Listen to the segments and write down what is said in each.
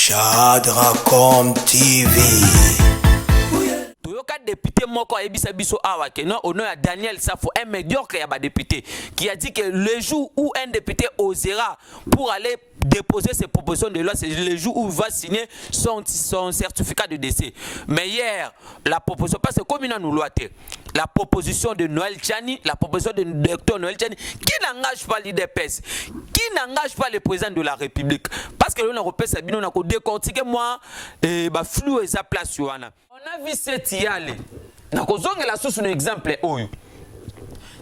Shadracom TV. Toyoka député moko ebisa biso awa ke non au nom de Daniel Safo, un médiocre ya ba député qui a dit que le jour où un député osera pour aller déposer ses propositions de loi, c'est le jour où il va signer son certificat de décès. Mais hier, la proposition, parce que comme il a nous loi, la proposition de Noël Tchani, la proposition de Dr Noël Tchani, qui n'engage pas l'IDPS, qui n'engage pas le président de la République. Parce que l'on a repéré ça, on a décortiqué moi, flou et sa place. On a vu cette yale. On a la source un exemple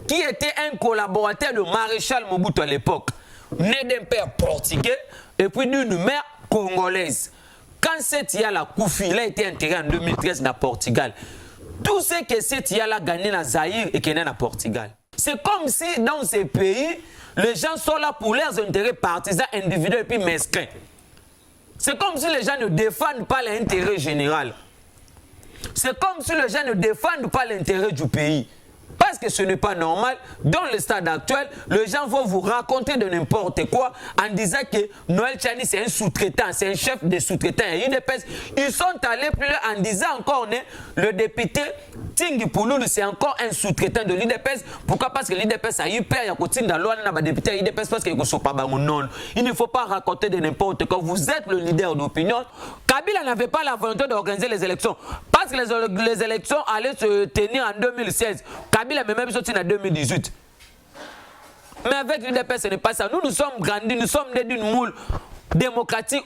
qui était un collaborateur de Maréchal Mobutu à l'époque, né d'un père portugais et puis d'une mère congolaise. Quand cette yale a Koufi, il a été enterré en 2013 dans Portugal. Tout ce que cette yale a gagné dans Zaïre et qui est dans Portugal. C'est comme si dans ces pays, les gens sont là pour leurs intérêts partisans, individuels et puis mesquins. C'est comme si les gens ne défendent pas l'intérêt général. C'est comme si les gens ne défendent pas l'intérêt du pays. Parce que ce n'est pas normal. Dans le stade actuel, les gens vont vous raconter de n'importe quoi en disant que Noël Tchani c'est un sous-traitant, c'est un chef de sous-traitant. Ils sont allés plus loin en disant encore le député Tingi Pouloulou c'est encore un sous-traitant de l'IDPS. Pourquoi? Parce que l'IDPS a eu peur, il y a continué dans l'ONU, il député l'IDPS parce qu'il ne sont pas non. Il ne faut pas raconter de n'importe quoi. Vous êtes le leader d'opinion. Kabila n'avait pas la volonté d'organiser les élections. Parce que les élections allaient se tenir en 2016. Kabila a même sorti en 2018. Mais avec l'UDPS, ce n'est pas ça. Nous sommes grandis, nous sommes nés d'une moule démocratique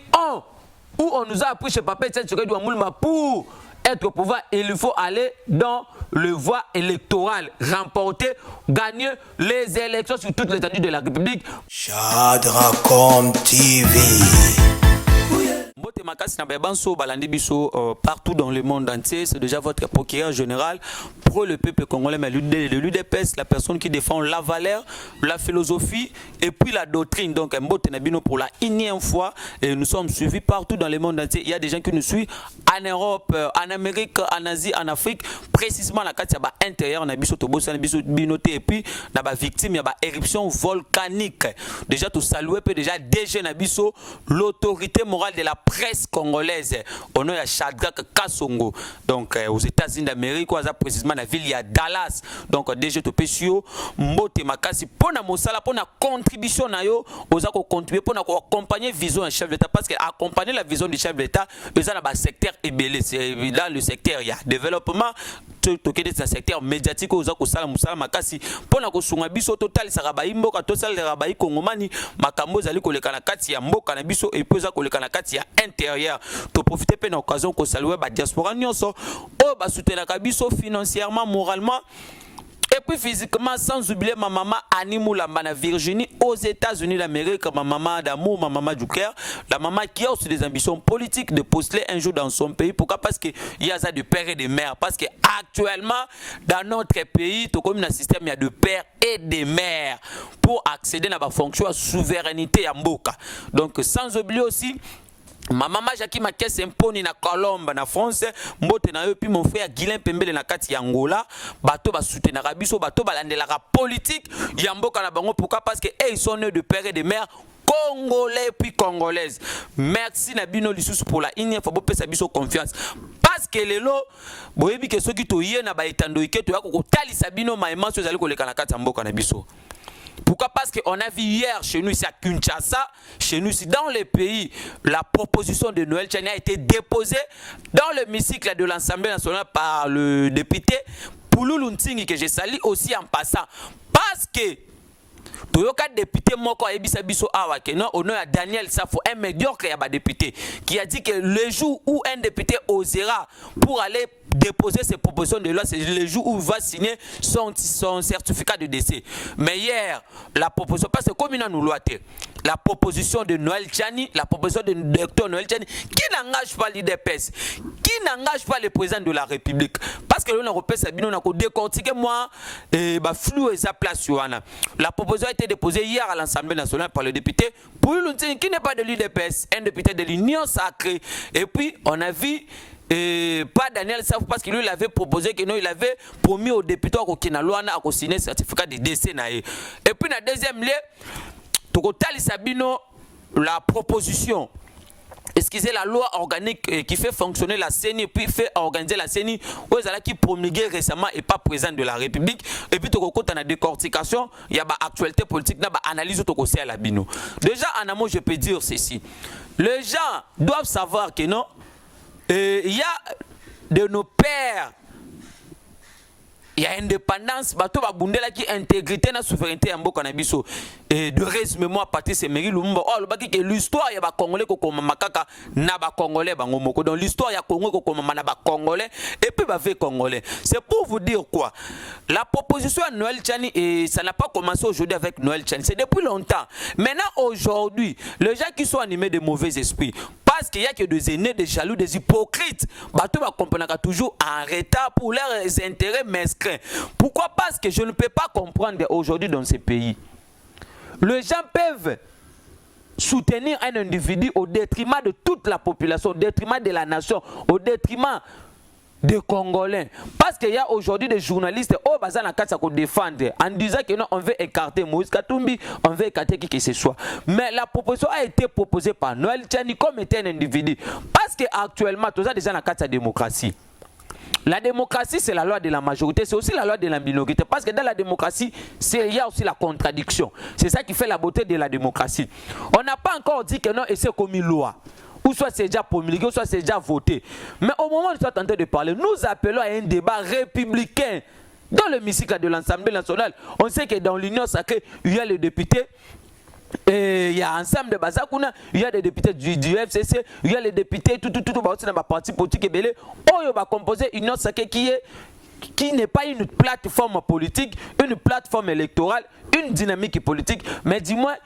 où on nous a appris chez Papa Etienne Tshisekedi Moulma pour être au pouvoir. Il faut aller dans le voie électorale, remporter, gagner les élections sur toute l'étendue de la République. Shadracom TV. Partout dans le monde entier, c'est déjà votre procureur général pour le peuple congolais, mais l'UDPS, la personne qui défend la valeur, la philosophie et puis la doctrine. Donc, pour la énième fois, et nous sommes suivis partout dans le monde entier. Il y a des gens qui nous suivent en Europe, en Amérique, en Asie, en Afrique, précisément la carte intérieure, on a binoté et puis on a victime, il y a éruption volcanique. Déjà, tout saluer, déjà DG Nabiso, l'autorité morale de la presse congolaise, on a Shadrack Kasongo, donc aux États-Unis d'Amérique, précisément la ville, il y a Dallas, donc DG Topesio, Mbote Makasi, pour la mosala, pour la contribution, aux contribuer, pour accompagner la vision du chef d'État, parce qu'accompagner la vision du chef d'État, dans le secteur ébélé, dans le secteur, il y a développement, dans le secteur médiatique, aux Akosala Moussala Makasi, pour la Kosunga Biso total, Sarabaï Mboka, Tosal Rabaï Kongomani, Makambo Zali Kolekana Katia Mboka Nabiso, et puis Kolekana Katia intérieur. Tu profites de l'occasion que saluer la diaspora, ou soutenir Kabiso financièrement, moralement. Et puis physiquement, sans oublier ma maman Annie Moulamba na Virginie, aux États-Unis d'Amérique, ma maman d'amour, ma maman du cœur, la maman qui a aussi des ambitions politiques de postuler un jour dans son pays. Pourquoi? Parce qu'il y a ça de père et de mère. Parce qu'actuellement, dans notre pays, tout comme un système, il y a de père et de mère pour accéder à la fonction de souveraineté à Mboka. Donc, sans oublier aussi, ma maman Jackie Makes imponi na Colombe na France, mbote na yo puis mon frère Guilain Pembele na kati Angola, bato ba soutenir biso, bato balandela politique, yamboka na bango. Pourquoi? Parce que ils sont nés de père et de mère congolais puis congolaises. Merci na bino lisusu pour la igne faut pesa biso confiance. Parce que lelo boyebi ke soki to yé na ba etando ike to yako kotalisa bino ma émotion zali koleka na kati mboka na biso. Pourquoi? Parce qu'on a vu hier chez nous ici à Kinshasa, chez nous ici dans les pays, la proposition de Noël Tchani a été déposée dans l'hémicycle de l'Assemblée nationale par le député Pouloulou Ntingi que j'ai sali aussi en passant. Parce que Toyoka député moko ebisa biso awa ke non au nom de Daniel Safo, un médiocre ya ba député qui a dit que le jour où un député osera pour aller déposer ses propositions de loi, c'est le jour où il va signer son certificat de décès. Mais hier, la proposition, parce que comme il a nous loi, la proposition de Noël Tchani, la proposition de Dr Noël Tchani, qui n'engage pas l'IDPS, qui n'engage pas le président de la République. Parce que l'on a repéré ça, on a décortiqué moi, flou et sa place. La proposition a été déposée hier à l'Assemblée nationale par le député Pouloulou Ntingi, qui n'est pas de l'IDPS, un député de l'Union sacrée. Et puis, on a vu pas Daniel Safo parce qu'il lui avait proposé que non, il avait promis aux députés à Kinaloana à signer un certificat de décès. Et puis, dans le deuxième lieu, Tokotali Sabino, la proposition excusez, la loi organique qui fait fonctionner la CENI, puis fait organiser la CENI, où ils qui promulgué récemment et pas président de la République. Et puis, quand on a décortication, il y a une actualité politique, il y a une analyse autour à la bino. Déjà, en amont, je peux dire ceci. Les gens doivent savoir que non, il y a de nos pères, il y a indépendance, bato ba bundela qui intégrité na souveraineté en boka na biso et de résumé moi partir c'est Emery Lumumba. Oh le baki que l'histoire ya ba congolais ko koma makaka na ba congolais bango moko. Donc l'histoire ya Congo ko koma na ba congolais et puis ba fait congolais. C'est pour vous dire quoi? La proposition à Noël Tchani, et ça n'a pas commencé aujourd'hui avec Noël Tchani, c'est depuis longtemps. Maintenant aujourd'hui, les gens qui sont animés de mauvais esprits, parce qu'il y a que des aînés, des jaloux, des hypocrites, bato va comprendre toujours en retard pour leurs intérêts mesquins. Pourquoi? Parce que je ne peux pas comprendre aujourd'hui dans ces pays. Les gens peuvent soutenir un individu au détriment de toute la population, au détriment de la nation, au détriment des Congolais. Parce qu'il y a aujourd'hui des journalistes au bazar qui défendent en disant que non, on veut écarter Moïse Katumbi, on veut écarter qui que ce soit. Mais la proposition a été proposée par Noël Tchani comme étant un individu. Parce qu'actuellement, tout ça déjà dans la démocratie. La démocratie, c'est la loi de la majorité, c'est aussi la loi de la minorité. Parce que dans la démocratie, il y a aussi la contradiction. C'est ça qui fait la beauté de la démocratie. On n'a pas encore dit que non, et c'est comme une loi. Ou soit c'est déjà promulgué, ou soit c'est déjà voté. Mais au moment où nous sommes en train de parler, nous appelons à un débat républicain. Dans l'hémicycle de l'Assemblée nationale, on sait que dans l'Union sacrée, il y a les députés, et il y a ensemble de Bazakuna, il y a des députés du FCC, il y a les députés, tout dans ma parti politique, on va composer une Union sacrée qui n'est pas une plateforme politique, une plateforme électorale, une dynamique politique, mais du moins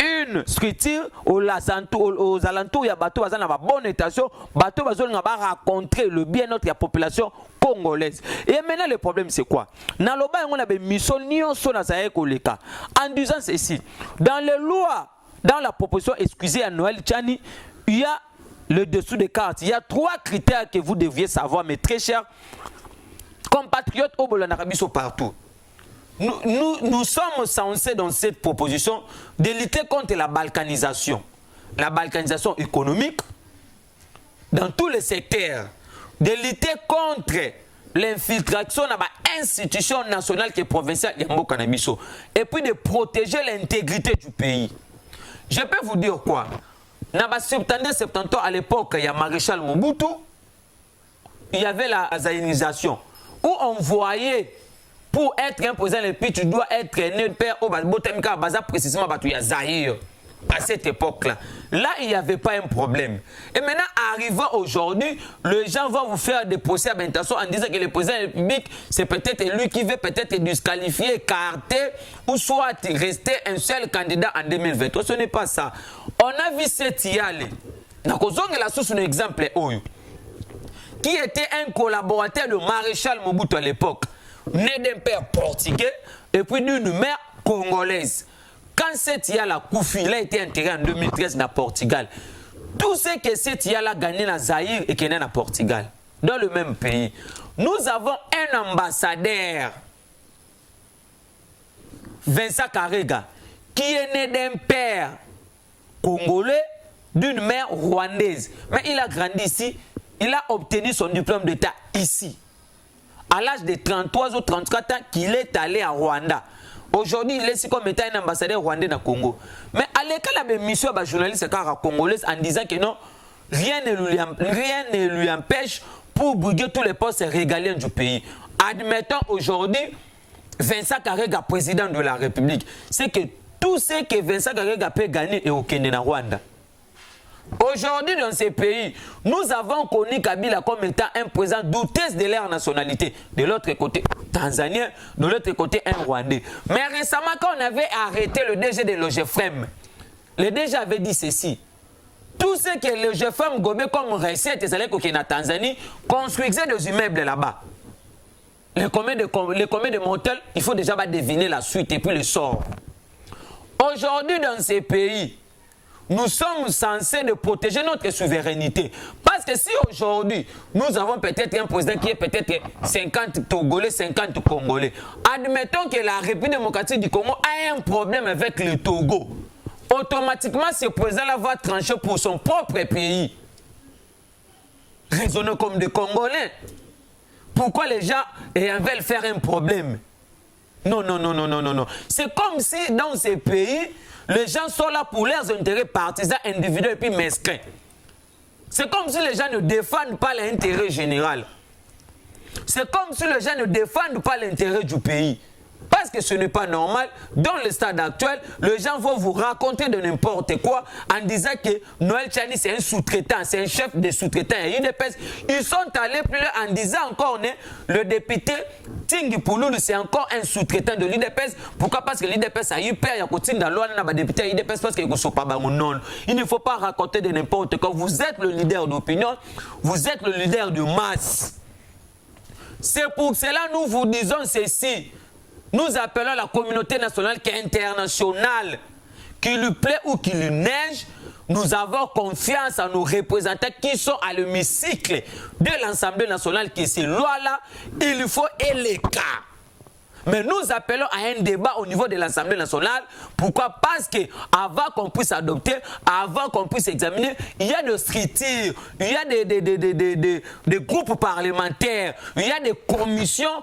une structure aux alentours, il y a bateau dans la bonne intention, bateau va rencontrer le bien-être de la population congolaise. Et maintenant le problème c'est quoi? Dans le bas on a des missions en disant ceci, dans les lois, dans la proposition excusez à Noël Tchani, il y a le dessous des cartes, il y a 3 critères que vous devriez savoir, mes très chers compatriotes au Bolanabiso partout. Nous sommes censés dans cette proposition de lutter contre la balkanisation économique dans tous les secteurs, de lutter contre l'infiltration dans l'institution nationale qui est provinciale et puis de protéger l'intégrité du pays. Je peux vous dire quoi? Dans les 70 ans à l'époque, il y a Maréchal Mobutu, il y avait la zaïnisation où on voyait pour être un président, tu dois être né de père au Botemika, précisément à Zahir. À cette époque-là, là, il n'y avait pas un problème. Et maintenant, arrivant aujourd'hui, les gens vont vous faire des procès à intention en disant que le président de la République, c'est peut-être lui qui veut peut-être disqualifier, écarter, ou soit rester un seul candidat en 2023. Ce n'est pas ça. On a vu cette Yale. Un exemple, qui était un collaborateur de Maréchal Mobutu à l'époque, né d'un père portugais et puis d'une mère congolaise. Quand cette Yala Koufi, il a été enterré en 2013 dans Portugal. Tout ce que cette Yala a gagné dans Zaïre et qui est né dans Portugal, dans le même pays. Nous avons un ambassadeur, Vincent Karega, qui est né d'un père congolais, d'une mère rwandaise. Mais il a grandi ici, il a obtenu son diplôme d'état ici. À l'âge de 33 ou 34 ans, qu'il est allé à Rwanda. Aujourd'hui, il est ici comme étant un ambassadeur rwandais dans le Congo. Mais à l'école, il y a une mission de journaliste congolaise en disant que non, rien ne lui empêche pour briguer tous les postes régaliens du pays. Admettons aujourd'hui, Vincent Karega, président de la République, c'est que tout ce que Vincent Karega peut gagner est au Kenya, dans Rwanda. Aujourd'hui, dans ces pays, nous avons connu Kabila comme étant un président douteuse de leur nationalité. De l'autre côté, Tanzanien, de l'autre côté, un Rwandais. Mais récemment, quand on avait arrêté le DG de l'OGFREM, le DG avait dit ceci. Tout ce que l'OGFREM gobait comme recette, c'est que la Tanzanie construisait des immeubles là-bas. Les communs de Montel, il faut déjà deviner la suite et puis le sort. Aujourd'hui, dans ces pays, nous sommes censés de protéger notre souveraineté. Parce que si aujourd'hui, nous avons peut-être un président qui est peut-être 50 Togolais, 50 Congolais, admettons que la République démocratique du Congo a un problème avec le Togo. On automatiquement ce président-là va trancher pour son propre pays. Raisonnons comme des Congolais. Pourquoi les gens veulent faire un problème? Non, non, non, non, non, non, non. C'est comme si dans ces pays, les gens sont là pour leurs intérêts partisans, individuels et puis mesquins. C'est comme si les gens ne défendent pas l'intérêt général. C'est comme si les gens ne défendent pas l'intérêt du pays. Parce que ce n'est pas normal. Dans le stade actuel, les gens vont vous raconter de n'importe quoi en disant que Noël Tchani, c'est un sous-traitant, c'est un chef des sous-traitants. Ils sont allés plus loin en disant encore, le député Tingi Pouloulou, c'est encore un sous-traitant de l'IDPS. Pourquoi? Parce que l'IDPS a eu peur, il y a continué dans l'ONU, il député l'IDPS parce qu'il ne sont pas non. Il ne faut pas raconter de n'importe quoi. Vous êtes le leader d'opinion, vous êtes le leader de masse. C'est pour cela que nous vous disons ceci. Nous appelons la communauté nationale qui est internationale, qu'il lui plaît ou qu'il lui neige, nous avons confiance en nos représentants qui sont à l'hémicycle de l'Assemblée nationale, qui ces lois-là, il faut électer. Mais nous appelons à un débat au niveau de l'Assemblée nationale. Pourquoi? Parce qu'avant qu'on puisse adopter, avant qu'on puisse examiner, il y a des structures, il y a des groupes parlementaires, il y a des commissions.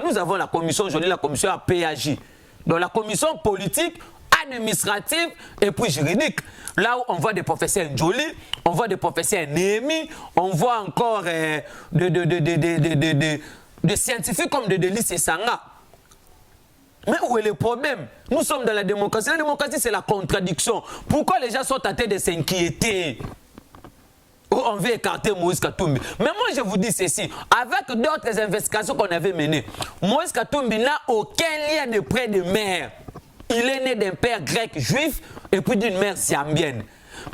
Nous avons la commission, aujourd'hui la commission APAJ. Donc la commission politique, administrative et puis juridique. Là où on voit des professeurs Njoli, on voit des professeurs Némi, on voit encore des scientifiques comme de Delis Sanga. Mais où est le problème? Nous sommes dans la démocratie. La démocratie, c'est la contradiction. Pourquoi les gens sont tentés de s'inquiéter? On veut écarter Moïse Katumbi. Mais moi, je vous dis ceci. Avec d'autres investigations qu'on avait menées, Moïse Katumbi n'a aucun lien de près de mère. Il est né d'un père grec juif et puis d'une mère zambienne.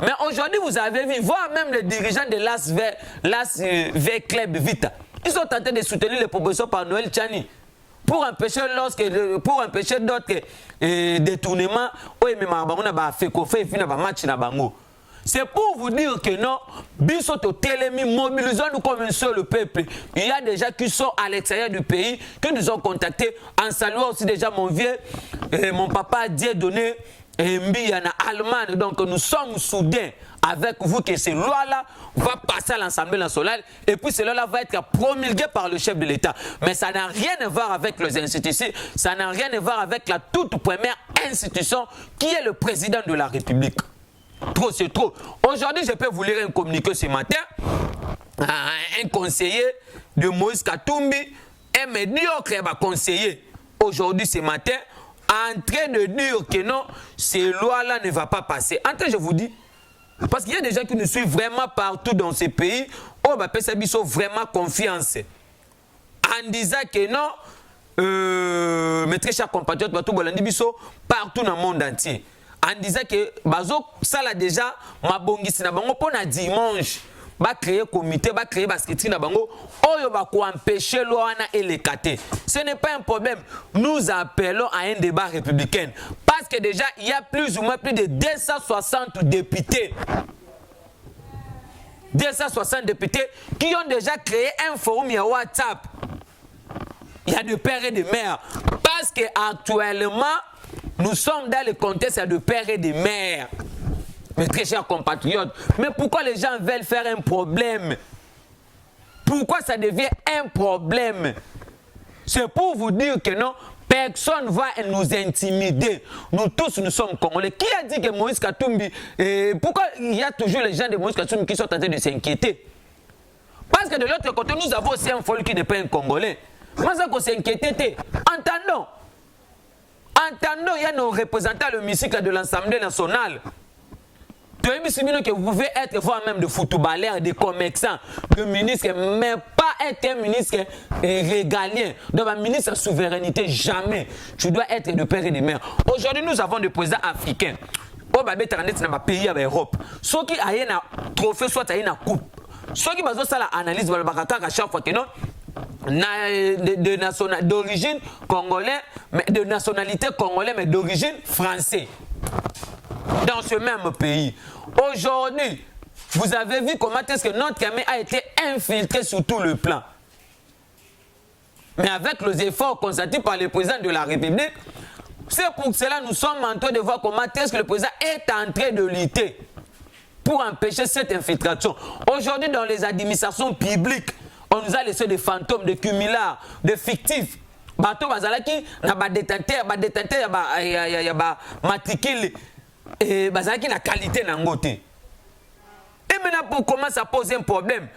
Mais aujourd'hui, vous avez vu, voire même les dirigeants de l'As V Club Vita, ils sont tentés de soutenir les propositions par Noël Tchani pour empêcher d'autres détournements. C'est pour vous dire que non, mobilisons-nous comme un seul peuple. Il y a des gens qui sont à l'extérieur du pays, que nous ont contactés, en saluant aussi déjà mon vieux, mon papa Dieudonné Mbi en Allemagne. Donc nous sommes soudains avec vous que ces lois-là vont passer à l'Assemblée nationale et puis ces lois-là vont être promulguées par le chef de l'État. Mais ça n'a rien à voir avec les institutions, ça n'a rien à voir avec la toute première institution qui est le président de la République. Trop, c'est trop. Aujourd'hui, je peux vous lire un communiqué ce matin. Un conseiller de Moïse Katumbi, un médiocre conseiller, aujourd'hui, ce matin, en train de dire que non, ces lois-là ne vont pas passer. En train, je vous dis, parce qu'il y a des gens qui nous suivent vraiment partout dans ces pays, on va faire vraiment confiance. En disant que non, mes très chers compatriotes, partout dans le monde entier. En disant que ça là déjà mabongisi na bango pona dimanche ba créer comité ba créer basket na bango oyo ba ko empêcher loi na élecate. Ce n'est pas un problème. Nous appelons à un débat républicain parce que déjà il y a plus ou moins plus de 260 députés. 260 députés qui ont déjà créé un forum sur WhatsApp. Il y a des pères et des mères parce que actuellement nous sommes dans le contexte de pères et de mères. Mes très chers compatriotes, mais pourquoi les gens veulent faire un problème? Pourquoi ça devient un problème? C'est pour vous dire que non, personne ne va nous intimider. Nous tous, nous sommes Congolais. Qui a dit que Moïse Katumbi... pourquoi il y a toujours les gens de Moïse Katumbi qui sont en train de s'inquiéter? Parce que de l'autre côté, nous avons aussi un folie qui n'est pas un Congolais. Moi, ça qu'on s'inquiétait. Entendons. Entendons, il y a nos représentants à l'hémicycle de l'Assemblée nationale. Que vous pouvez être vous-même de footballeur, de commerçant, de ministre, mais pas être un ministre régalien. Donc, un ministre de souveraineté, jamais. Tu dois être de père et de mère. Aujourd'hui, nous avons des présidents africains. Au pays en Europe. Ceux qui ont un trophée, soit une coupe. Ceux qui ont une analyse, à chaque fois que non. D'origine congolais, mais de nationalité congolaise, mais d'origine française. Dans ce même pays. Aujourd'hui, vous avez vu comment est-ce que notre armée a été infiltrée sur tout le plan. Mais avec les efforts consentis par le président de la République, C'est pour cela que nous sommes en train de voir comment est-ce que le président est en train de lutter pour empêcher cette infiltration. Aujourd'hui, dans les administrations publiques, on nous a laissé des fantômes, des cumulards, des fictifs. Bateau bazalaki na ba détenteur ya ba matricule et bazalaki na qualité na ngote. Et maintenant pour comment ça pose un problème?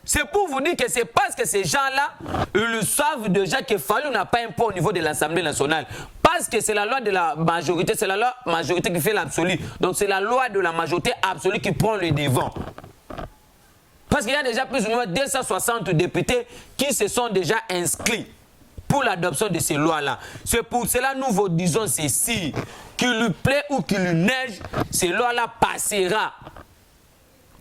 C'est pour vous dire que c'est parce que ces gens-là, ils le savent déjà que Fayulu n'a pas un poids au niveau de l'Assemblée nationale. Parce que c'est la loi de la majorité, c'est la loi majorité qui fait l'absolu. Donc c'est la loi de la majorité absolue qui prend le devant. Parce qu'il y a déjà plus ou moins 260 députés qui se sont déjà inscrits pour l'adoption de ces lois-là. C'est pour cela que nous vous disons ceci, qu'il lui plaît ou qu'il lui neige, ces lois-là passera.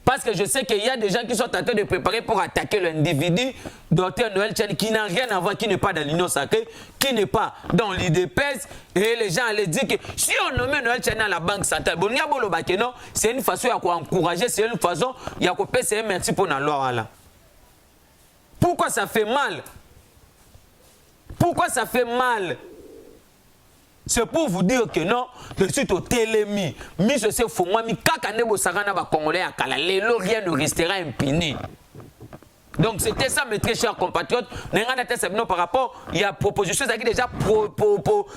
Parce que je sais qu'il y a des gens qui sont en train de préparer pour attaquer l'individu, Dr Noël Tchani, qui n'a rien à voir, qui n'est pas dans l'Union sacrée, qui n'est pas dans l'IDPS. Et les gens allaient dire que si on nomme Noël Tchani à la Banque centrale, c'est une façon d'encourager, c'est une façon de payer merci pour la loi. Là. Pourquoi ça fait mal? Pourquoi ça fait mal? C'est pour vous dire que non, je suis au télémi. Mais je sais, faut moi, mais quand on est Congolais à Kala, rien ne restera impuni. Donc c'était ça, mes très chers compatriotes. Par rapport, il y a proposition qui a déjà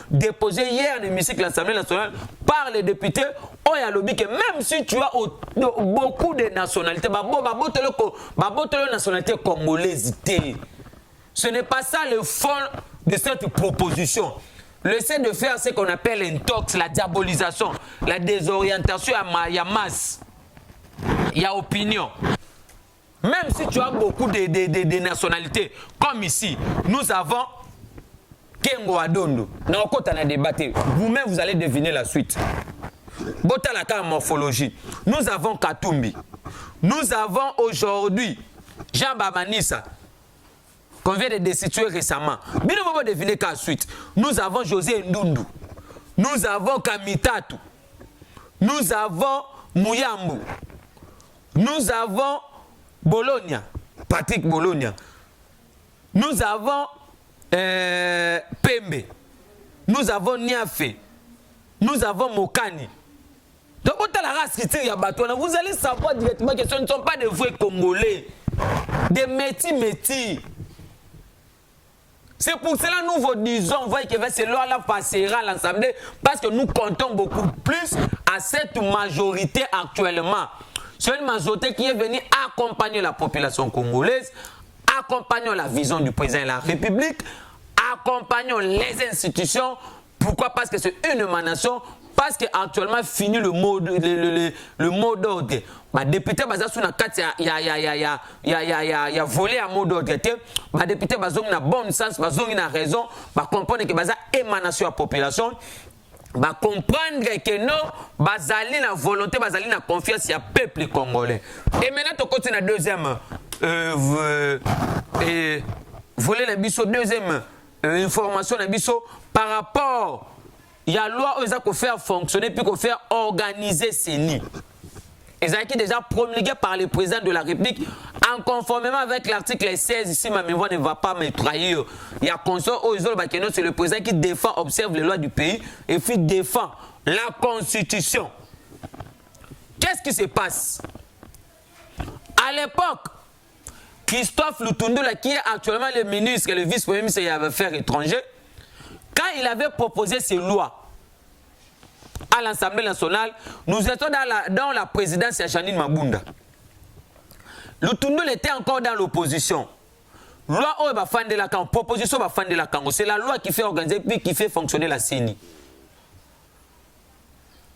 déposée hier à l'hémicycle de l'Assemblée nationale par les députés. Oh, il y a lobby que même si tu as beaucoup de nationalités, nationalité congolaise, ce n'est pas ça le fond de cette proposition. Le fait de faire ce qu'on appelle l'intox, la diabolisation, la désorientation, il y a masse, il y a opinion. Même si tu as beaucoup de nationalités, comme ici, nous avons Kengo Adondo. Dans le côté, on a débattu. Vous-même, vous allez deviner la suite. Botalaka morphologie. Nous avons Katumbi. Nous avons aujourd'hui Jean Babanissa, qu'on vient de destituer récemment. Mais nous allons deviner qu'à suite. Nous avons José Ndundu. Nous avons Kamitatu. Nous avons Mouyambu. Nous avons Bologna. Patrick Bologna. Nous avons Pembe. Nous avons Niafé. Nous avons Mokani. Donc, vous allez savoir directement que ce ne sont pas des vrais Congolais. Des métis. C'est pour cela que nous vous disons que ces lois-là passera à l'Assemblée parce que nous comptons beaucoup plus à cette majorité actuellement. C'est une majorité qui est venue accompagner la population congolaise, accompagnant la vision du président de la République, accompagnant les institutions. Pourquoi? Parce que c'est une émanation, parce qu'actuellement fini le mot d'ordre. Les députés il y a volé à mot d'ordre. Les députés ont bon sens, ils ont raison, ils comprennent que c'est une émanation à la population. Comprendre que non, bazali na volonté, bazali na confiance, il y a peuple congolais. Et maintenant, tu continues la deuxième voler la biso, deuxième information la biso par rapport il y a loi où ils ont faire fonctionner puis qu'on faire organiser ces nids. Ils ont été déjà promulgués par le président de la République en conformément avec l'article 16. Ici, ma mémoire ne va pas me trahir. Il y a consort aux autres, c'est le président qui défend, observe les lois du pays et puis défend la Constitution. Qu'est-ce qui se passe? À l'époque, Christophe Lutundu, qui est actuellement le ministre et le vice-premier ministre des Affaires étrangères, quand il avait proposé ces lois à l'Assemblée nationale, nous étions dans la présidence de Janine Mabunda. Lutundu était encore dans l'opposition. Loi proposition c'est la loi qui fait organiser puis qui fait fonctionner la CENI.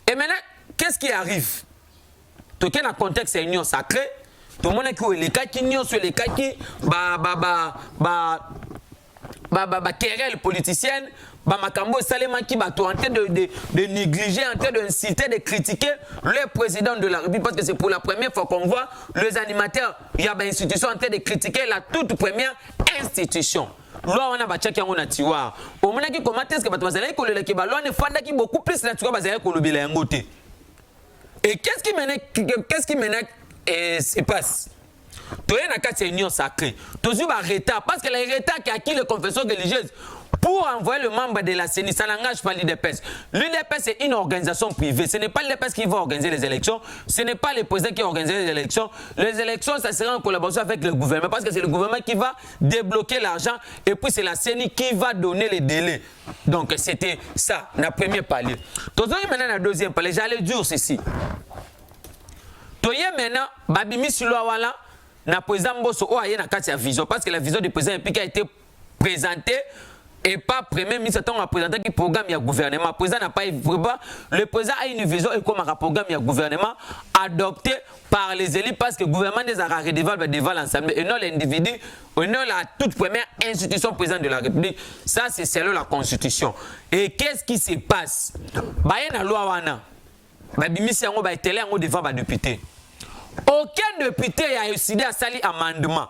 Et maintenant, qu'est-ce qui arrive? Tout dans le contexte de l'union sacrée, tout le monde qui est les cas qui n'y sur les cas qui querelle politicienne, Makambo Salema qui va en train de négliger, en train d'inciter, de critiquer le président de la République parce que c'est pour la première fois qu'on voit les animateurs, il y a une institution en train de critiquer la toute première institution. Loi on a battu qui on a tiwa. Au moment qui comment est-ce que bazali ko le ki ba loi ne fanda qui beaucoup plus na tiwa bazali ko lobela yangote. Et qu'est-ce qui maintenant se passe? Tu es dans la union sacrée. Tu es retard parce que les retards qui a acquis les confessions religieuses. pour envoyer le membre de la CENI, ça n'engage pas l'UDPS. L'UDPS est une organisation privée. Ce n'est pas l'UDPS qui va organiser les élections. Ce n'est pas le président qui va organiser les élections. Les élections, ça sera en collaboration avec le gouvernement parce que c'est le gouvernement qui va débloquer l'argent et puis c'est la CENI qui va donner les délais. Donc c'était ça, le premier palier. Maintenant, le deuxième palier, j'allais dire ceci. Toye maintenant, Babimi Silouawala, na président Mbosso, oh, il y a une vision parce que la vision du président a été présentée. Et pas premier ministre a présenté le programme du gouvernement. Le président n'a pas le président a une vision et comme un programme du gouvernement adopté par les élus parce que le gouvernement des arrêts devant l'Assemblée et non l'individu, et non la toute première institution présidente de la République. Ça, c'est selon la Constitution. Et qu'est-ce qui se passe? Il y a une loi wana. Babimisi yango ba télé yango devant ba député. Aucun député a décidé à sali amendement.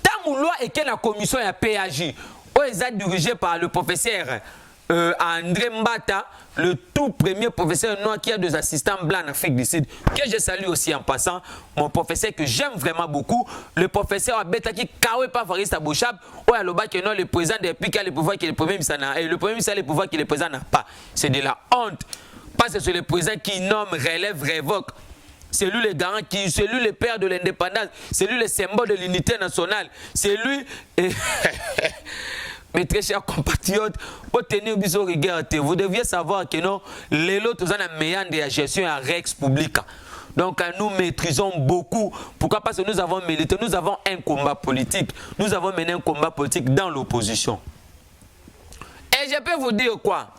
Tant que loi et que la commission a PAJ. Ils sont dirigés par le professeur André Mbata, le tout premier professeur noir qui a des assistants blancs en Afrique du Sud, que je salue aussi en passant, mon professeur que j'aime vraiment beaucoup, le professeur Abetaki Kawe Pavarista Bouchab, où le président depuis qu'il a le pouvoir qui est le premier ministre, et le premier ministre a le pouvoir qui le président n'a pas. C'est de la honte, parce que c'est le président qui nomme, relève, révoque. C'est lui le garant, c'est lui le père de l'indépendance, c'est lui le symbole de l'unité nationale, c'est lui... Mes très chers compatriotes, pour tenir biso rigueur, vous deviez savoir que non, les autres ont un meilleur de la gestion à Rex Publica. Donc nous maîtrisons beaucoup. Pourquoi? Parce que nous avons milité, nous avons un combat politique. Nous avons mené un combat politique dans l'opposition. Et je peux vous dire quoi?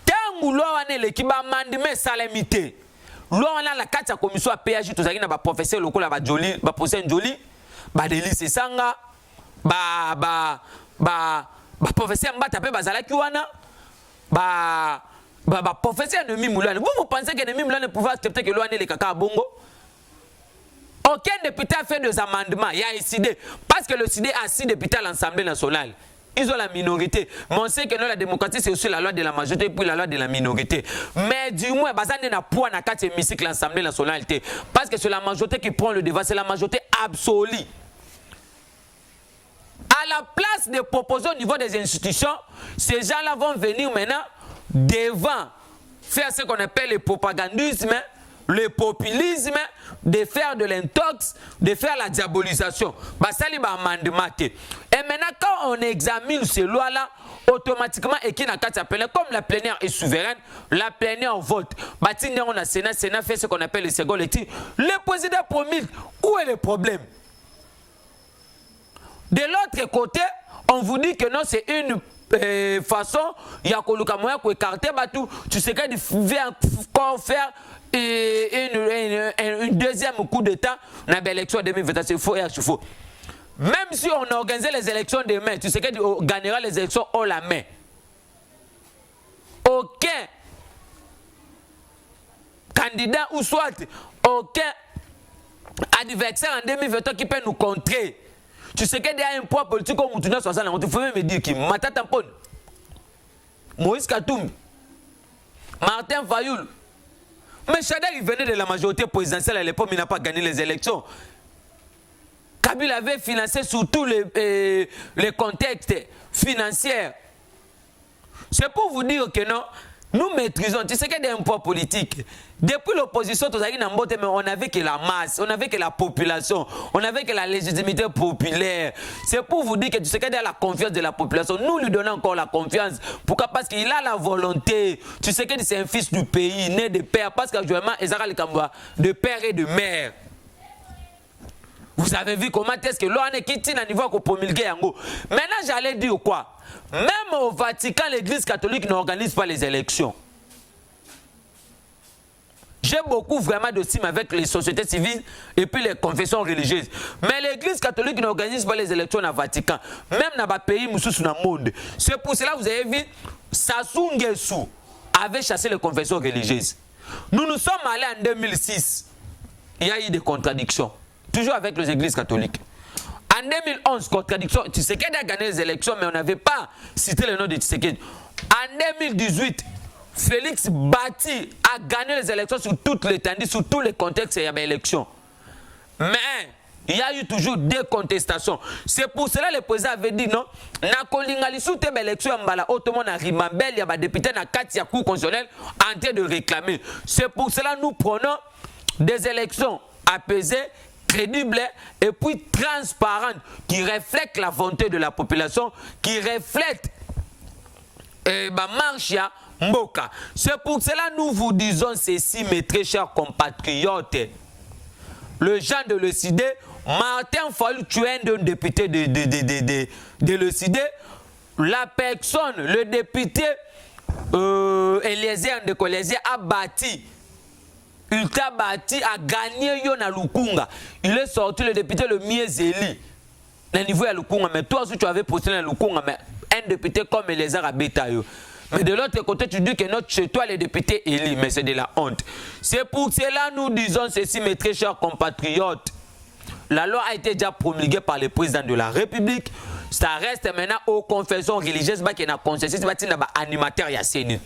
Tant que l'on a l'équipe à mandement salamité, l'on a la carte à commission à PAJ, tout ça, il y a un professeur local, un joli, un professeur joli, un délice sanga, professeur Mbata pe bazala kiwana professeur de Mimoulane. Vous pensez que Mimoulane pouvait accepter que l'on ait les caca à Bongo? Aucun député a fait des amendements. Il y a un CID. Parce que le CID a 6 députés à l'Assemblée nationale. Ils ont la minorité. Mais on sait que non, la démocratie, c'est aussi la loi de la majorité puis la loi de la minorité. Mais du moins, il y a un poids dans 4 hémicycles l'Assemblée nationale. Parce que c'est la majorité qui prend le devant. C'est la majorité absolue. À la place de proposer au niveau des institutions, ces gens-là vont venir maintenant devant faire ce qu'on appelle le propagandisme, le populisme, de faire de l'intox, de faire la diabolisation. Ça, c'est un amendement. Et maintenant, quand on examine ces lois-là, automatiquement, et qui n'a qu'à s'appeler, comme la plénière est souveraine, la plénière vote. On a Sénat fait ce qu'on appelle le second lecture. Le président promulgue. Où est le problème? De l'autre côté, on vous dit que non, c'est une façon, il y a qu'on écarter tout. Tu sais qu'il vient encore faire une deuxième coup d'État dans l'élection 2021. C'est faux et faux. Même si on organisait les élections demain, tu sais qu'on gagnera les élections haut la main. Aucun candidat ou soit aucun adversaire en 2021 qui peut nous contrer. Tu sais qu'il y a un poids politique comme Moutouna Soissane, il faut même me dire qui Mata Tampon, Moïse Katoum, Martin Fayoul. Mais Chadar, il venait de la majorité présidentielle à l'époque, mais il n'a pas gagné les élections. Kabila avait financé sur tous les contextes financiers. C'est pour vous dire que non, nous maîtrisons. Tu sais qu'il y a un poids politique. Depuis l'opposition, on n'avait que la masse, on n'avait que la population, on n'avait que la légitimité populaire. C'est pour vous dire que tu sais qu'il y a la confiance de la population. Nous lui donnons encore la confiance. Pourquoi? Parce qu'il a la volonté. Tu sais que c'est un fils du pays, né de père. Parce qu'actuellement, il a de père et de mère. Vous avez vu comment est-ce que l'on est quitté à niveau qu'on promulgue yango. Maintenant, j'allais dire quoi? Même au Vatican, l'église catholique n'organise pas les élections. J'ai beaucoup vraiment de cimes avec les sociétés civiles et puis les confessions religieuses. Mais l'église catholique n'organise pas les élections au Vatican. Même dans les pays dans le monde. C'est pour cela que vous avez vu, Sassou Nguesso avait chassé les confessions religieuses. Nous nous sommes allés en 2006. Il y a eu des contradictions. Toujours avec les églises catholiques. En 2011, contradiction, Tshisekedi a gagné les élections, mais on n'avait pas cité le nom de Tshisekedi. En 2018, Félix Bati a gagné les élections sur toute l'étendue, sur tous les contextes, il y avait élection. Mais il y a eu toujours des contestations. C'est pour cela que le président avait dit non. Na kolingali sous tes élections mbala autrement na rimambel ya ba député na kati ya cour constitutionnelle en train de réclamer. C'est pour cela que nous prenons des élections apaisées, crédibles et puis transparentes qui reflètent la volonté de la population, qui reflètent ma marche ya mboka. C'est pour cela que nous vous disons ceci, mes très chers compatriotes. Le Jean de Lecidé, Martin Fayulu, tu es un député de Lecidé. La personne, le député Eliezer Ndekolezia a bâti. Il t'a bâti, a gagné Yona Lukunga. Il est sorti le député le Miezeli. Au niveau de Lukunga, mais toi aussi tu avais postulé à Lukunga, mais un député comme Eliezer Abetayo. Mais de l'autre côté, tu dis que chez toi, les députés élus, mais c'est de la honte. C'est pour cela que nous disons ceci, mes très chers compatriotes. La loi a été déjà promulguée par le président de la République. Ça reste maintenant aux confessions religieuses qui sont consensus, animateur ya CENI.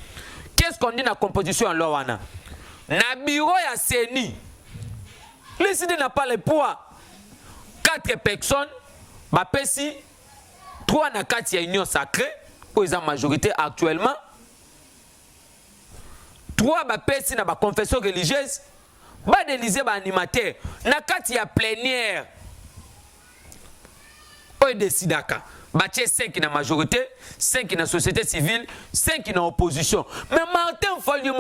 Qu'est-ce qu'on dit dans la composition en loi? Dans le bureau ya CENI, le CENI n'a pas le poids. 4 personnes, 3 na 4 ya union sacrée. Ils ont majorité actuellement. 3 personnes dans la confession religieuse. Ba d'Élysée ba animateur. Na kati ya plénière. Oy décidaka. Ba 5 na majorité, 5 na société civile, 5 na opposition. Mais Martin Fayulu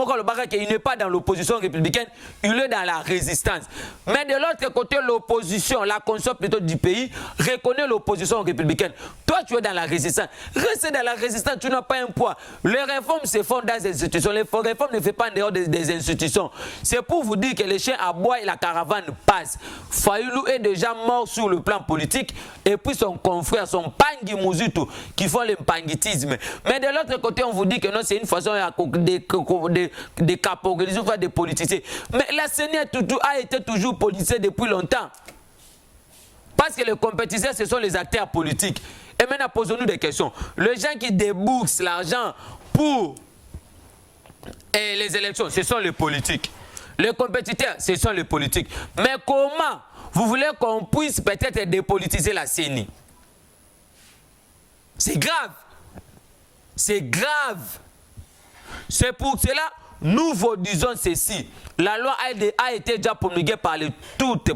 il n'est pas dans l'opposition républicaine, il est dans la résistance. Mais de l'autre côté, l'opposition, la conscience plutôt du pays, reconnaît l'opposition républicaine. Toi, tu es dans la résistance. Rester dans la résistance, tu n'as pas un poids. Les réformes se font dans les institutions. Les réformes ne se font pas en dehors des institutions. C'est pour vous dire que les chiens aboient et la caravane passe. Fayulu est déjà mort sur le plan politique. Et puis son confrère, son Pangi Muzutu, qui font le pangitisme. Mais de l'autre côté, on vous dit que non, c'est une façon de caporiser, de politiser. Mais la CENI a été toujours politisée depuis longtemps. Parce que les compétiteurs, ce sont les acteurs politiques. Et maintenant, posons-nous des questions. Les gens qui déboursent l'argent pour les élections, ce sont les politiques. Les compétiteurs, ce sont les politiques. Mais comment vous voulez qu'on puisse peut-être dépolitiser la CENI? C'est grave. C'est grave. C'est pour cela nous vous disons ceci. La loi a été déjà promulguée par la toute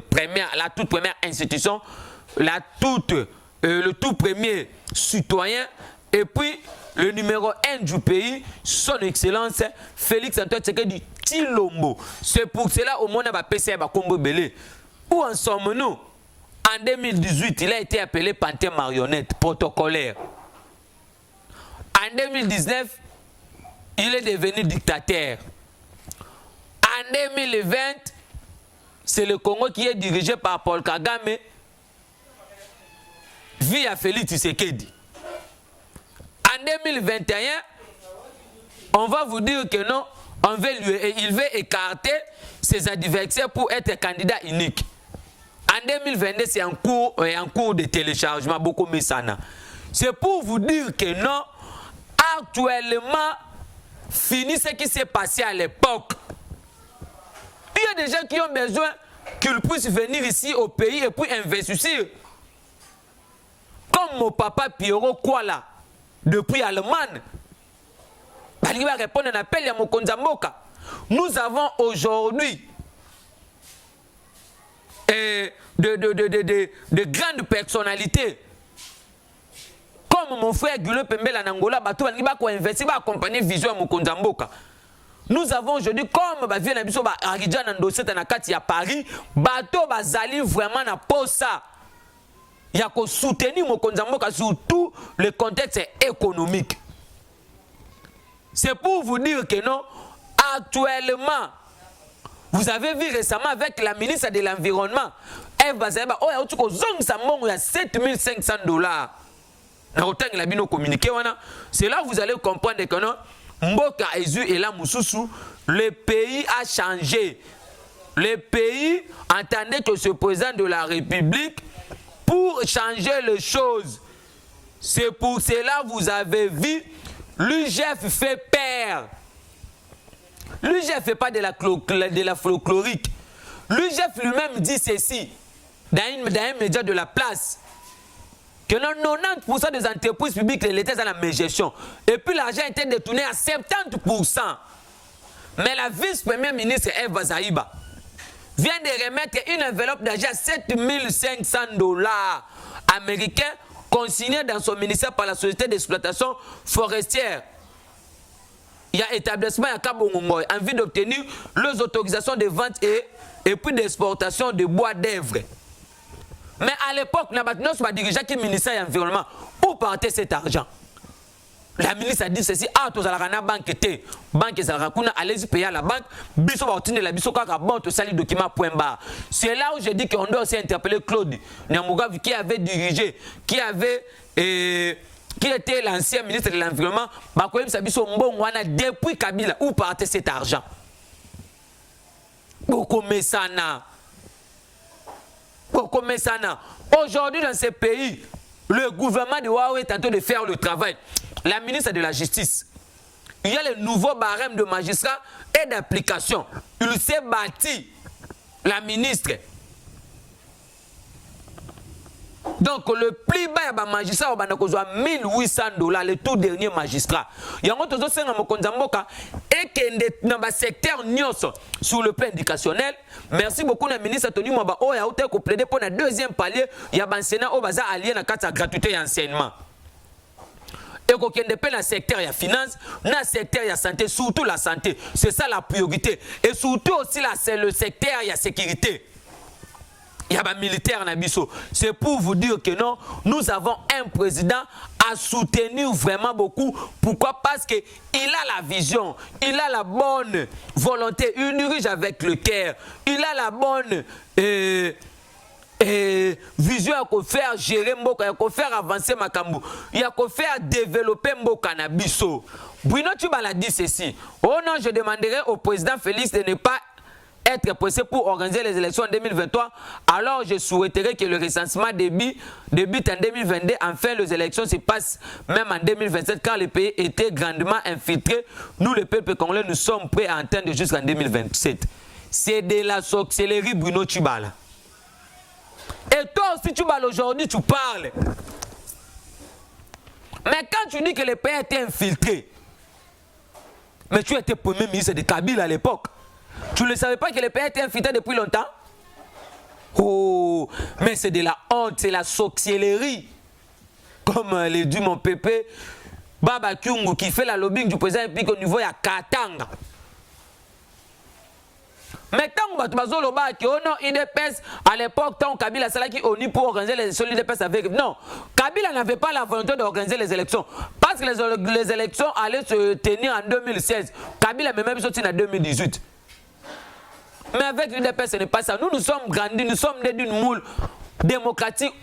première institution, le tout premier citoyen, et puis le numéro 1 du pays, son excellence, Félix Antoine Tshisekedi Tshilombo. C'est pour cela au monde va PCA va Combo Belé. Où en sommes-nous? En 2018, il a été appelé panthère marionnette protocolaire. En 2019, il est devenu dictateur. En 2020, c'est le Congo qui est dirigé par Paul Kagame via Félix Tshisekedi. En 2021, on va vous dire que non, il veut écarter ses adversaires pour être candidat unique. En 2022, c'est en cours de téléchargement, beaucoup mis ça. C'est pour vous dire que non, actuellement, fini ce qui s'est passé à l'époque. Il y a des gens qui ont besoin qu'ils puissent venir ici au pays et puis investir. Comme mon papa Pierrot Kuala, depuis Allemagne. Il va répondre à un appel à Mokonzamboka. Nous avons aujourd'hui de grandes personnalités. Comme mon frère Gulo Pembele en Angola, il va investir, il va accompagner Vision à Mokonzamboka. Nous avons aujourd'hui, comme Bavien Nabiso, Aridjan Ndoset Anakati à Paris, bateau Bazali vraiment na posa. Il y a qu'à soutenir Mokonzamboka sur tout le contexte économique. C'est pour vous dire que non, actuellement, vous avez vu récemment avec la ministre de l'Environnement, Eve Bazaba, oh, il y a 7500 $. C'est là que vous allez comprendre que non, Mboka Ezu et la Moussousou, le pays a changé. Le pays entendait que ce président de la République, pour changer les choses, c'est pour cela que vous avez vu, l'UGF fait peur. L'UGF ne fait pas de la folklorique. L'UGF lui-même dit ceci. dans un média de la place que 90% des entreprises publiques de l'État sont dans la gestion. Et puis l'argent a été détourné à 70%. Mais la vice-première ministre Eva Zaïba vient de remettre une enveloppe d'argent à 7500 $, américains consignés dans son ministère par la société d'exploitation forestière. Il y a établissement à Kabongongoy en vue d'obtenir les autorisations de vente et puis d'exportation de bois d'œuvre. Mais à l'époque, nous avons dirigé le ministère de l'Environnement. Où partait cet argent? La ministre a dit ceci, ah, tu as la banque, allez-y payer à la banque, c'est là où je dis qu'on doit aussi interpeller Claude Nyamugavi qui avait dirigé, qui était l'ancien ministre de l'Environnement, depuis Kabila, où partait cet argent? Aujourd'hui, dans ces pays, le gouvernement de Huawei est en train de faire le travail. La ministre de la Justice, il y a le nouveau barème de magistrats et d'application. Il s'est bâti, la ministre. Donc, le plus bas de magistrat, c'est 1800 $, le tout dernier magistrat. Il y a un autre et que dans le secteur sur le plan éducationnel, merci beaucoup, le ministre Tony Mwaba, qui a plaidé pour le deuxième palier, il y a un enseignant qui a allié la gratuité et enseignement. Et qu'on dans le secteur de la finance, dans le secteur de la santé, surtout la santé. C'est ça la priorité. Et surtout aussi, c'est le secteur de la sécurité. Il y a des militaires dans Bisso. C'est pour vous dire que non, nous avons un président à soutenir vraiment beaucoup. Pourquoi? Parce qu'il a la vision, il a la bonne volonté, il dirige avec le cœur, il a la bonne vision à faire gérer Mboka, à faire avancer Makambu, il y a à faire développer Mboka na Bisso. Bruno Tshibala l'a dit ceci. Oh non, je demanderai au président Félix de ne pas être pressé pour organiser les élections en 2023, alors je souhaiterais que le recensement débute en 2022. Enfin, les élections se passent même en 2027, car le pays était grandement infiltré. Nous, le peuple congolais, nous sommes prêts à entendre jusqu'en 2027. C'est de la sorcellerie, Bruno Tshibala. Et toi aussi, Tshibala, aujourd'hui, tu parles. Mais quand tu dis que le pays était infiltré, mais tu étais premier ministre de Kabila à l'époque. Tu ne savais pas que le pays était infiltré depuis longtemps? Oh, mais c'est de la honte, c'est la sorcellerie. Comme le dit mon pépé, Baba Kyungu, qui fait la lobbying du président épique au niveau de Katanga. Mais tant que tu as dit que IDPS, à l'époque, tant que Kabila Salaki ONU pour organiser les élections, l'IDPS avec. Non, Kabila n'avait pas la volonté d'organiser les élections. Parce que les élections allaient se tenir en 2016. Kabila même sorti en 2018. Mais avec l'UDPS, ce n'est pas ça. Nous sommes grandis, nous sommes nés d'une moule démocratique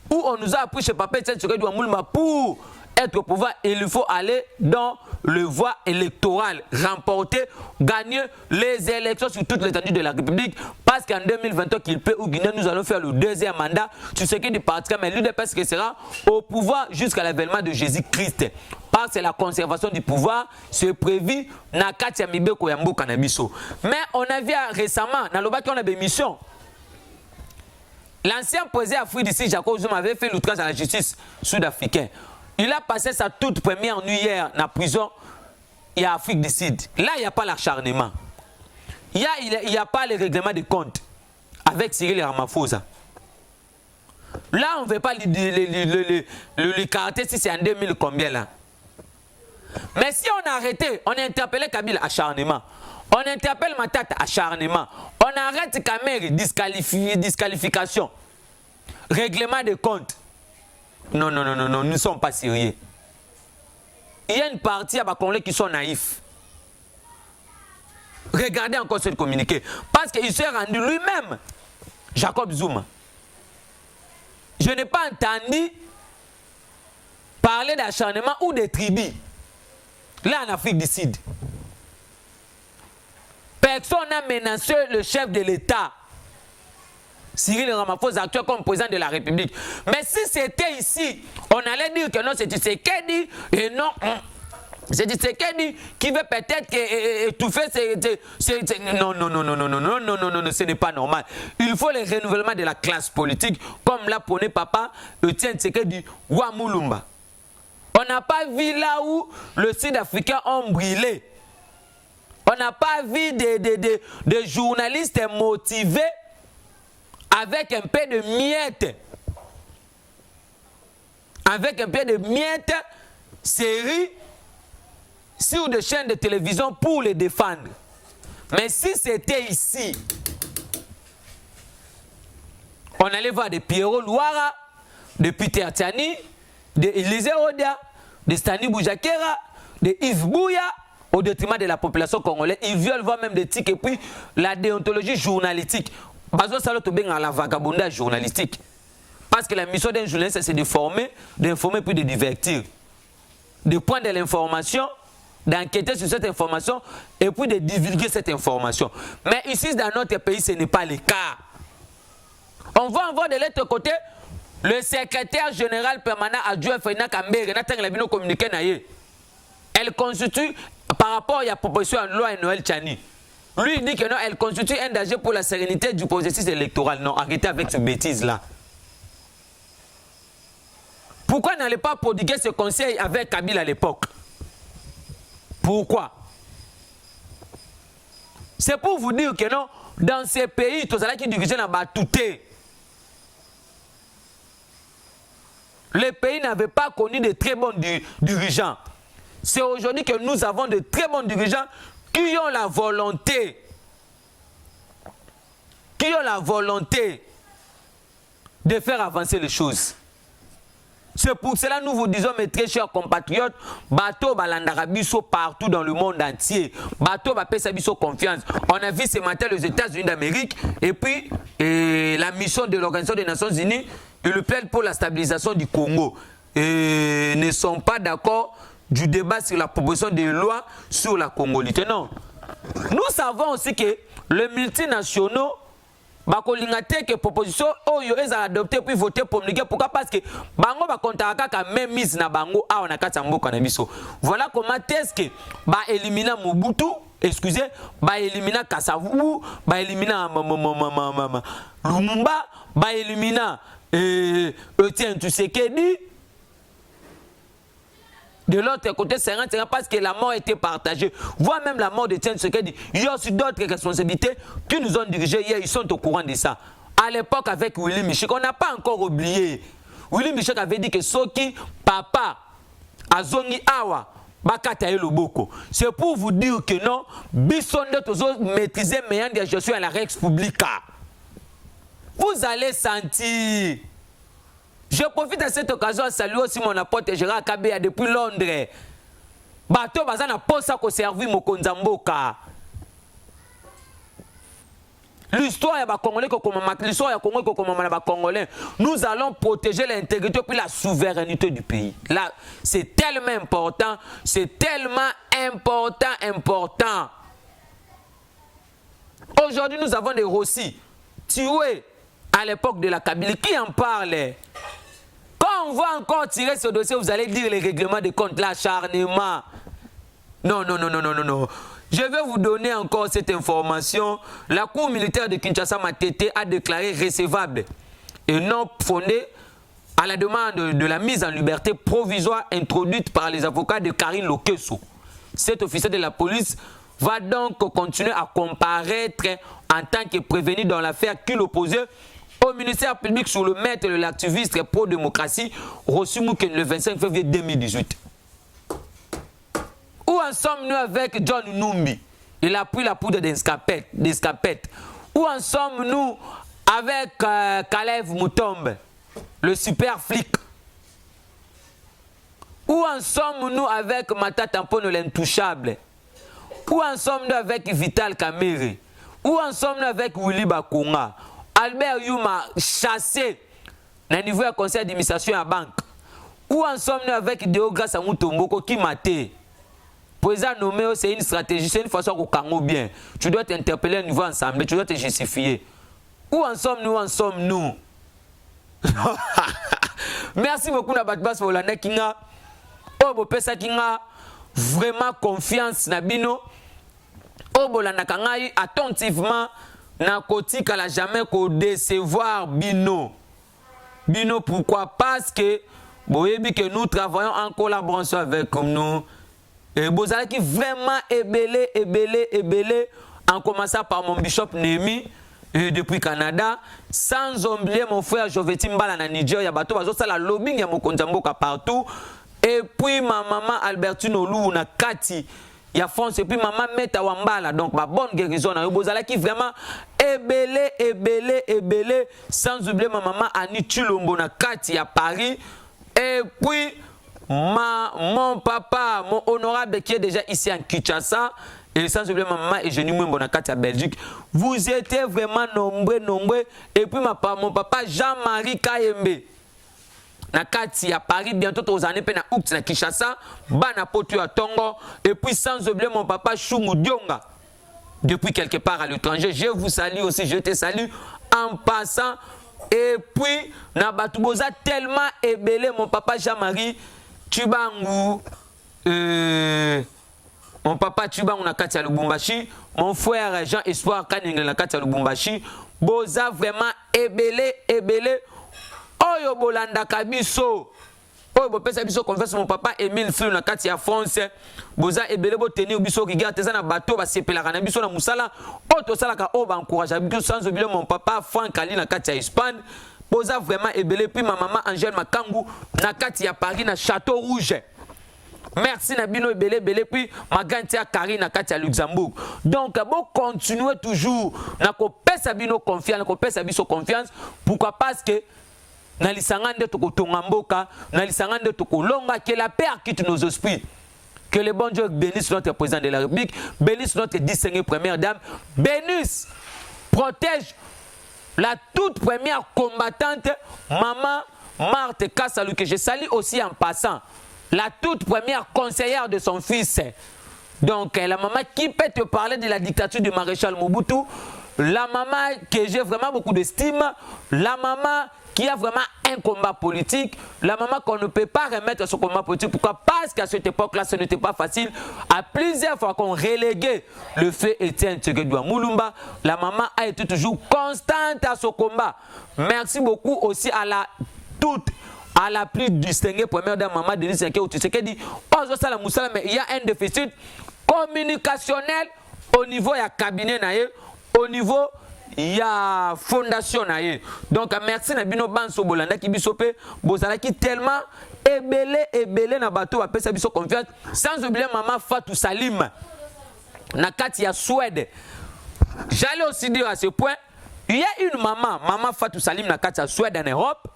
où on nous a appris chez Papa Etienne Tshisekedi Moulma pour être au pouvoir. Il faut aller dans le voie électorale, remporter, gagner les élections sur toute l'étendue de la République. Parce qu'en 2023, qu'il peut ou Guinée, nous allons faire le deuxième mandat. Tshisekedi partira, mais l'UDPS sera au pouvoir jusqu'à l'avènement de Jésus-Christ. Parce que la conservation du pouvoir, c'est prévu dans Katia Mibeko Yambo Kanabiso. Mais on a vu récemment, dans le bas qu'on a des missions, l'ancien président Afrique d'ici, Jacob Zuma, avait fait l'outrage à la justice sud-africaine. Il a passé sa toute première nuit hier dans la prison, il y a Afrique du Sud. Là, il n'y a pas l'acharnement. Il n'y a pas le règlement de compte avec Cyril Ramaphosa. Là, on ne veut pas le caractère si c'est en 2000 combien là. Mais si on a arrêté, on a interpellé Kabila, acharnement. On interpelle Matata, acharnement. On arrête Kamere, disqualification. Règlement de compte. Non, nous ne sommes pas sérieux. Il y a une partie à Bakonle qui sont naïfs. Regardez encore ce communiqué. Parce qu'il s'est rendu lui-même, Jacob Zuma. Je n'ai pas entendu parler d'acharnement ou de tribus. Là, en Afrique du Sud. Personne n'a menacé le chef de l'État. Cyril Ramaphosa, actuel comme président de la République. Mais si c'était ici, on allait dire que non, c'est Tshisekedi et non, C'est Tshisekedi qui veut peut-être étouffer non, ce n'est pas normal. Il faut le renouvellement de la classe politique, comme l'a prôné papa Etienne Tshisekedi Wamulumba. On n'a pas vu là où le Sud-Africain ont brûlé. On n'a pas vu des journalistes motivés avec un peu de miettes. Avec un peu de miettes, séries sur des chaînes de télévision pour les défendre. Mais si c'était ici, on allait voir des Pierrot Louara, de Peter Tiani, de Élisée Odia, de Stani Boujakera, de Yves Bouya, au détriment de la population congolaise. Ils veulent voir même des tics et puis la déontologie journalistique. Bazo Saloto bien à la vagabondage journalistique. Parce que la mission d'un journaliste, c'est de former, d'informer puis de divertir. De prendre de l'information, d'enquêter sur cette information et puis de divulguer cette information. Mais ici, dans notre pays, ce n'est pas le cas. On va en voir de l'autre côté le secrétaire général permanent adjoint Ferdinand Kambere, elle constitue, par rapport à la proposition de loi Noël Tchani, lui il dit que non, elle constitue un danger pour la sérénité du processus électoral. Non, arrêtez avec cette bêtise-là. Pourquoi n'allez pas prodiguer ce conseil avec Kabila à l'époque? Pourquoi? C'est pour vous dire que non, dans ces pays, tout ça qui dirigent dans Batouté, les pays n'avaient pas connu de très bons dirigeants. C'est aujourd'hui que nous avons de très bons dirigeants qui ont la volonté, de faire avancer les choses. C'est pour cela que nous vous disons, mes très chers compatriotes, bateau balandarabiso partout dans le monde entier. Bateau bapesabiso confiance. On a vu ce matin les États-Unis d'Amérique et puis la mission de l'Organisation des Nations Unies, ils plaident pour la stabilisation du Congo. Et ne sont pas d'accord du débat sur la proposition de loi sur la congolité. Non. Nous savons aussi que les multinationaux, que proposition oyo est adoptée puis voter pour nous. Pourquoi? Parce que bango ba kontaka ka même mise na bango a on a kata mboka na biso. Voilà comment est-ce que ba éliminer Mobutu, excusez, ba éliminer Kasavubu, ba éliminer Lumumba, ba éliminer Etienne Tshisekedi. De l'autre côté, c'est parce que la mort était partagée. Voire même la mort de Etienne Tshisekedi. Il y a aussi d'autres responsabilités qui nous ont dirigés hier. Ils sont au courant de ça. À l'époque, avec Willy Michel, on n'a pas encore oublié. Willy Michel avait dit que Soki, papa, Azongi Awa, Bakata et Loboko. C'est pour vous dire que non, Bissonde toujours maîtriser meilleur de gestion à la Rex Publica. Vous allez sentir. Je profite de cette occasion à saluer aussi mon apôtre Gérard Kabea depuis Londres. Bateau bazana posa ko servir Mokonzamboka. L'histoire ya ba Congolais ko comme l'histoire ya Congo ko comme ba Congolais. Nous allons protéger l'intégrité puis la souveraineté du pays. Là, c'est tellement important, c'est tellement important. Aujourd'hui, nous avons des Rossi tués à l'époque de la Kabylie. Qui en parle? Quand on va encore tirer ce dossier, vous allez dire les règlements de compte, l'acharnement. Non. Je vais vous donner encore cette information. La Cour militaire de Kinshasa Matete a déclaré recevable et non fondée à la demande de la mise en liberté provisoire introduite par les avocats de Karine Lokesso. Cet officier de la police va donc continuer à comparaître en tant que prévenu dans l'affaire qui l'opposait au ministère public sur le maître de l'activiste pro-démocratie reçu le 25 février 2018. Où en sommes-nous avec John Numbi? Il a pris la poudre d'escapette. Où en sommes-nous avec Kalev Mutombe, le super flic? Où en sommes-nous avec Mata Tampono l'intouchable? Où en sommes-nous avec Vital Kamere? Où en sommes-nous avec Willy Bakunga? Albert Yuma chassé au niveau du conseil d'administration à la banque. Où en sommes-nous avec Deograsa Mutomboko qui m'a été? Pour ça, nommer, c'est une stratégie, c'est une façon qu'on kango bien. Tu dois t'interpeller au niveau ensemble, tu dois te justifier. Où en sommes-nous? Merci beaucoup, Nabatbas, pour la Nekinga. Oh, Bopesa Kinga. vraiment confiance na bino o bolandaka ngai attentivement na kotikala jamais ko décevoir bino pourquoi parce que boyebi que nous travaillons en collaboration avec nous et bozalaki vraiment ébélé en commençant par mon bishop Némi depuis Canada, sans oublier mon frère Joveti Mbala na Nigeria, bato bazo sala lobbying ya mokonzi mboka partout, et puis ma maman Albertine Olou na Kati ya France, et puis maman Meta Wambala, donc ma bonne guérison na bozala qui vraiment ébélé, sans oublier ma maman Annie Chulombo na Kati à Paris, et puis mon papa, mon honorable qui est déjà ici en Kinshasa. Et sans oublier ma maman et Eugénie Mwembo na Kati à Belgique. Vous étiez vraiment nombreux. Et puis mon papa Jean-Marie Kayembe. Na Kati à Paris, bientôt aux années na Oukti na Kinshasa. Bana Potu à Tongo. Et puis sans oublier mon papa Chungu Dionga. Depuis quelque part à l'étranger. Je vous salue aussi, je te salue en passant. Et puis, na Batouboza tellement ébélé, mon papa Jean-Marie Tubangu. Mon papa Tuba na Kati à Lubumbashi, mon frère Jean Espoir Kaningé na Kati à Lubumbashi, boza vraiment ébélé. Oyo bolanda kabiso. Oyo bopesa biso confiance mon papa Emile Flou na Kati à France. Boza ébélé bo tenir biso ki garde na bateau ba sepelaka na biso na musala. O to salaka o ba encourager biso sans oublier mon papa Franck Ali na Kati à Espagne. Boza vraiment ébélé puis ma maman Angèle Makangu na Kati à Paris na Château Rouge. Merci Nabino Belé puis Magantia Karine na Kati à Luxembourg. Donc bon continuer toujours na ko pesa bino confiance, na ko pesa biso confiance. Pourquoi parce que na lisangande to ko tongamboka, na lisangande to ko longa que la paix quitte nos esprits. Que le bon Dieu bénisse notre président de la République, bénisse notre distinguée première dame, bénisse, protège la toute première combattante maman Marthe Kassalou que je salue aussi en passant. La toute première conseillère de son fils. Donc, la maman qui peut te parler de la dictature du maréchal Mobutu. La maman que j'ai vraiment beaucoup d'estime. La maman qui a vraiment un combat politique. La maman qu'on ne peut pas remettre son combat politique. Pourquoi? Parce qu'à cette époque-là, ce n'était pas facile. À plusieurs fois qu'on reléguait le fait Étienne Tshisekedi Moulumba, la maman a été toujours constante à ce combat. Merci beaucoup aussi à la plus distinguée première dame maman Denise Nkeou Tshisekedi. Mais il y a un déficit communicationnel au niveau du cabinet, au niveau il y a fondation. Donc merci Nabino Banso Bolanda qui bisope bozala qui tellement ébélé na bateau a pesa biso confiance sans oublier maman Fatou Salim na Kati ya Suède. J'allais aussi dire à ce point, il y a une maman Fatou Salim na Kati ya Suède en Europe.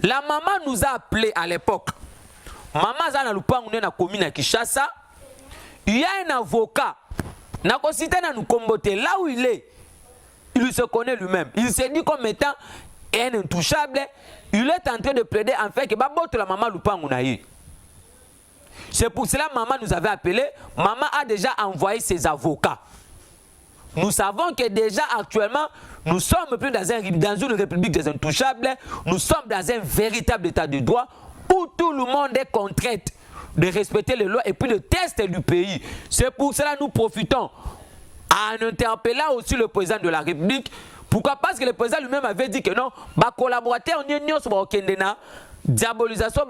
La maman nous a appelé à l'époque. Maman Zana Lupangu na commune à Kinshasa. Il y a un avocat. Na kosita na nous comboter là où il est. Il se connaît lui-même. Il s'est dit comme étant un intouchable. Il est en train de plaider en fait que la maman Lupangu na yi. C'est pour cela que maman nous avait appelé. Maman a déjà envoyé ses avocats. Nous savons que déjà actuellement, nous sommes plus dans une république des intouchables. Nous sommes dans un véritable état de droit où tout le monde est contraint de respecter les lois et puis le test du pays. C'est pour cela que nous profitons en interpellant aussi le président de la République. Pourquoi? Parce que le président lui-même avait dit que non, les collaborateurs ne sont pas na diabolisation,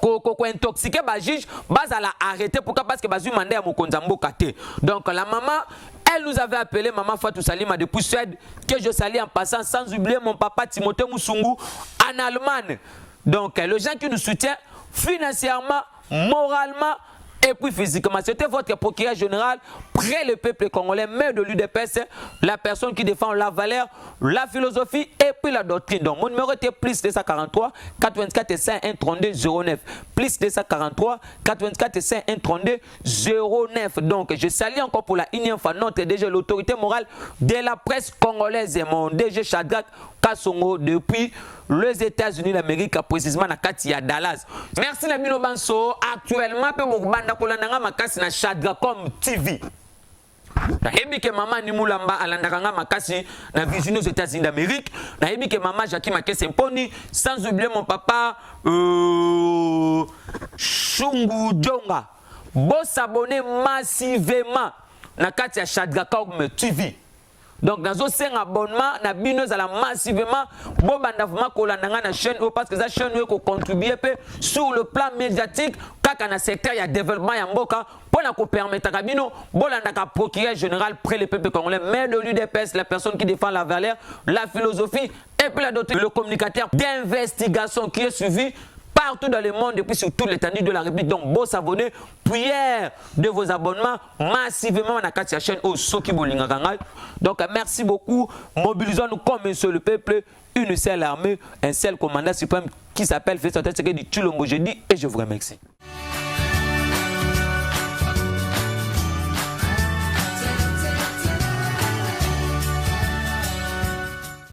ko intoxiqué ba juge bas à la arrêter. Pourquoi? Parce que bazu mandé à mokonzi mboka te. Donc la maman, elle nous avait appelé maman Fatou Salima depuis Suède, que je salue en passant, sans oublier mon papa Timothée Moussungu en Allemagne. Donc les gens qui nous soutiennent financièrement, moralement et puis physiquement. C'était votre procureur général, près le peuple congolais, maire de l'UDPS, la personne qui défend la valeur, la philosophie et puis la doctrine. Donc mon numéro était plus 243 84 51 32 09. Plus 243 84 51 32 09. Donc je salue encore pour la union fois notre DG, l'autorité morale de la presse congolaise, mon DG Shadrach Kassongo depuis les États-Unis d'Amérique, précisément à Kati à Dallas. Merci Nabino Banso. Actuellement, pe mokbanda kolanda makasi na Shadracom TV. nayebi ke mama ni mulamba alandaka nga makasi na vision aux États-Unis d'Amérique, nayebi ke mama Jackie Makese Mponi, sans oublier mon papa Shungu Djonga. Bon s'abonner massivement na kati ya Shadrakaum TV. Donc dans un abonnement na bino za la massivement bon bandavement kolandanga na chaîne parce que ça chaîne ko contribuer sur le plan médiatique kaka na secteur ya développement ya mboka pour na ko permettre ka bino bolandaka procureur général près le peuple congolais, mais de l'UDPS, la personne qui défend la valeur, la philosophie et puis la doctrine, le communicateur d'investigation qui est suivi partout dans le monde et puis sur toute l'étendue de la République. Donc, bon s'abonner, prière de vos abonnements massivement dans la chaîne au Soki Bolinga Kangal. Donc, merci beaucoup. Mobilisons-nous comme un seul peuple, une seule armée, un seul commandant suprême qui s'appelle Félix Tshisekedi Tshilombo. Je dis et je vous remercie.